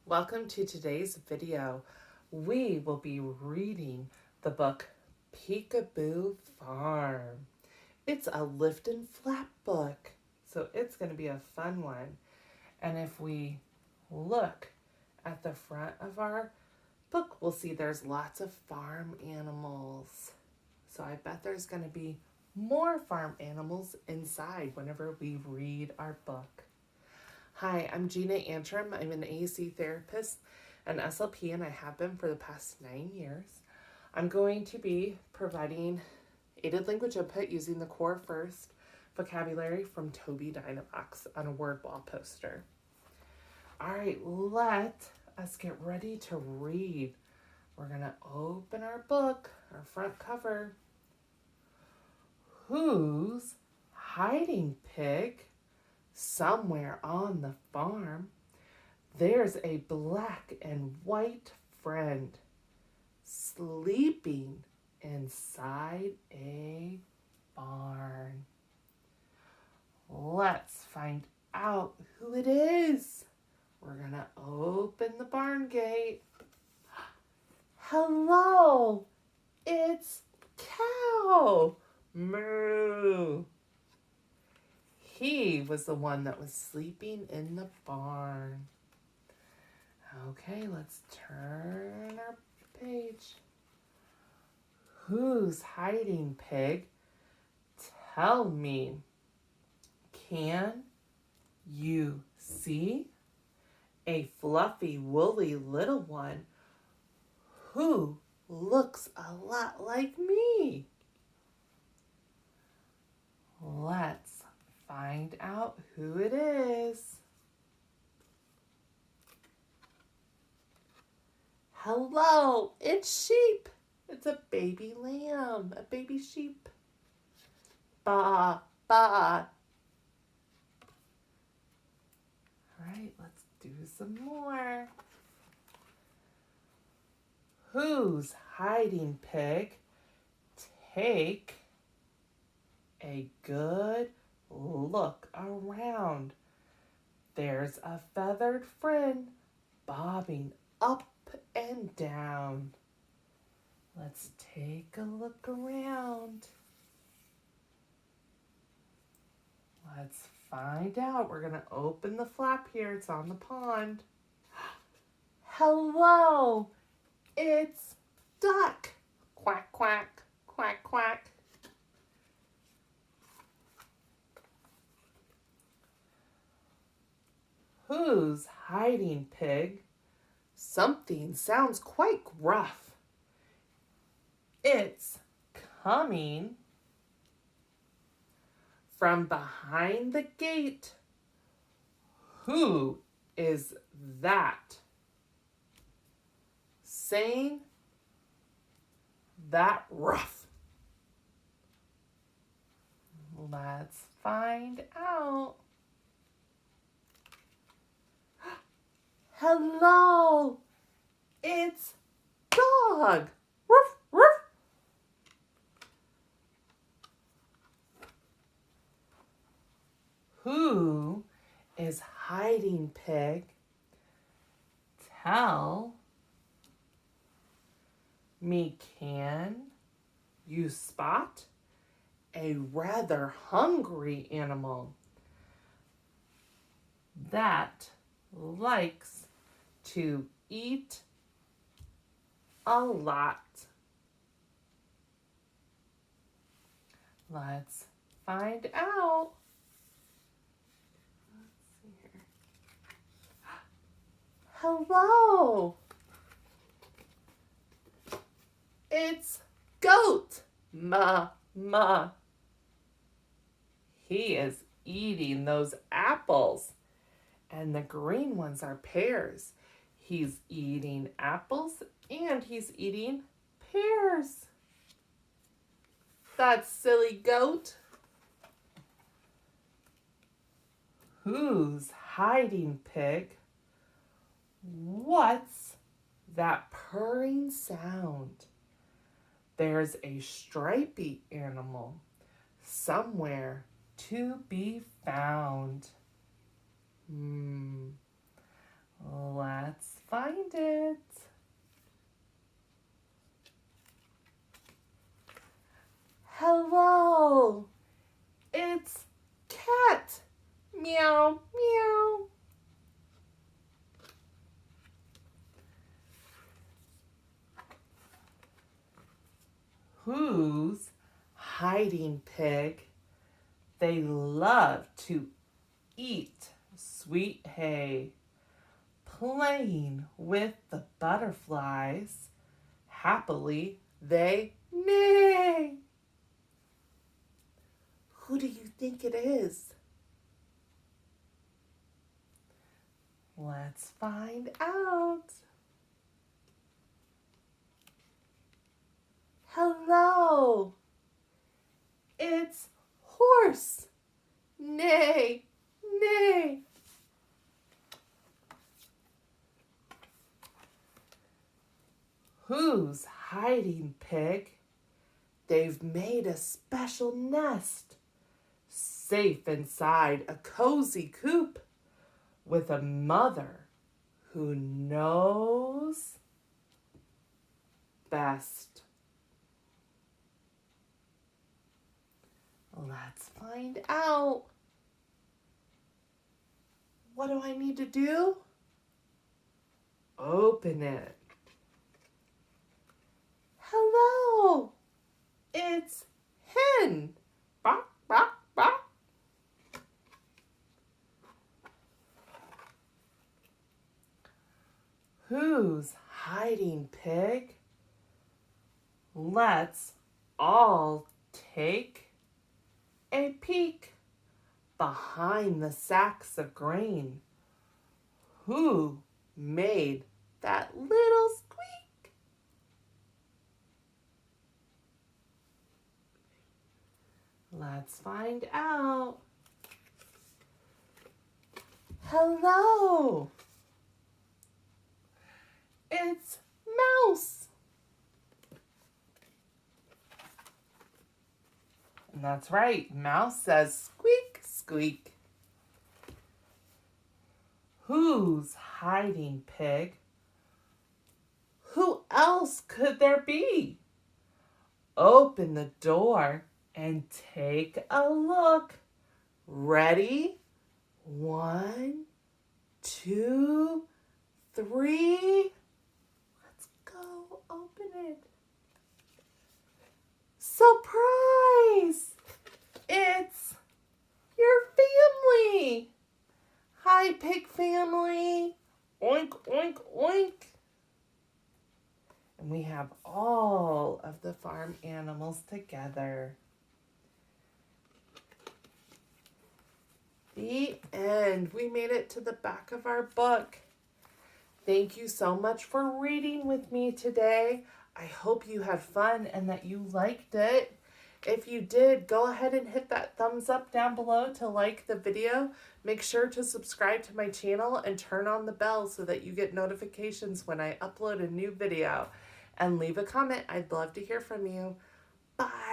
Welcome to today's video. We will be reading the book Peekaboo Farm. It's a lift and flap book, so it's going to be a fun one. And if we look at the front of our book, we'll see there's lots of farm animals. So I bet there's going to be more farm animals inside whenever we read our book. Hi, I'm Gina Antrim. I'm an AAC therapist and SLP, and I have been for the past 9 years. I'm going to be providing aided language input using the Core First vocabulary from Tobii-Dynavox on a word wall poster. All right, let us get ready to read. We're going to open our book, our front cover. Who's hiding, pig? Somewhere on the farm, there's a black and white friend sleeping inside a barn. Let's find out who it is. We're gonna open the barn gate. Hello, it's Cow. Moo. He was the one that was sleeping in the barn. Okay, let's turn our page. Who's hiding, pig? Tell me. Can you see a fluffy, woolly little one who looks a lot like me? Let's find out who it is. Hello, it's sheep. It's a baby lamb, a baby sheep. Ba, ba. All right, let's do some more. Who's hiding, pig? Take a good look around. There's a feathered friend bobbing up and down. Let's take a look around. Let's find out. We're going to open the flap here. It's on the pond. Hello, it's Duck. Quack, quack, quack, quack. Who's hiding, pig? Something sounds quite gruff. It's coming from behind the gate. Who is that? Saying that rough. Let's find out. Hello, it's Dog. Ruff, ruff. Who is hiding, pig? Tell me, can you spot a rather hungry animal that likes to eat a lot? Let's find out. Let's see here. Hello. It's Goat. Ma, ma. He is eating those apples. And the green ones are pears. He's eating apples and he's eating pears. That silly goat. Who's hiding, pig? What's that purring sound? There's a stripy animal somewhere to be found. Let's Who's hiding pig? They love to eat sweet hay, playing with the butterflies. Happily they neigh. Who do you think it is? Let's find out. Hello, it's horse. Neigh, neigh. Who's hiding pig? They've made a special nest, safe inside a cozy coop, with a mother who knows best. Let's find out. What do I need to do? Open it. Hello, it's hen. Bok, bok, bok. Who's hiding pig? Let's all take a peek behind the sacks of grain. Who made that little squeak? Let's find out. Hello, it's Mouse. And that's right, Mouse says squeak, squeak. Who's hiding pig? Who else could there be? Open the door and take a look. Ready? 1, 2, 3. Let's go open it. Surprise! It's your family. Hi, pig family. Oink, oink, oink. And we have all of the farm animals together. The end. We made it to the back of our book. Thank you so much for reading with me today. I hope you had fun and that you liked it. If you did, go ahead and hit that thumbs up down below to like the video. Make sure to subscribe to my channel and turn on the bell so that you get notifications when I upload a new video. And leave a comment. I'd love to hear from you. Bye.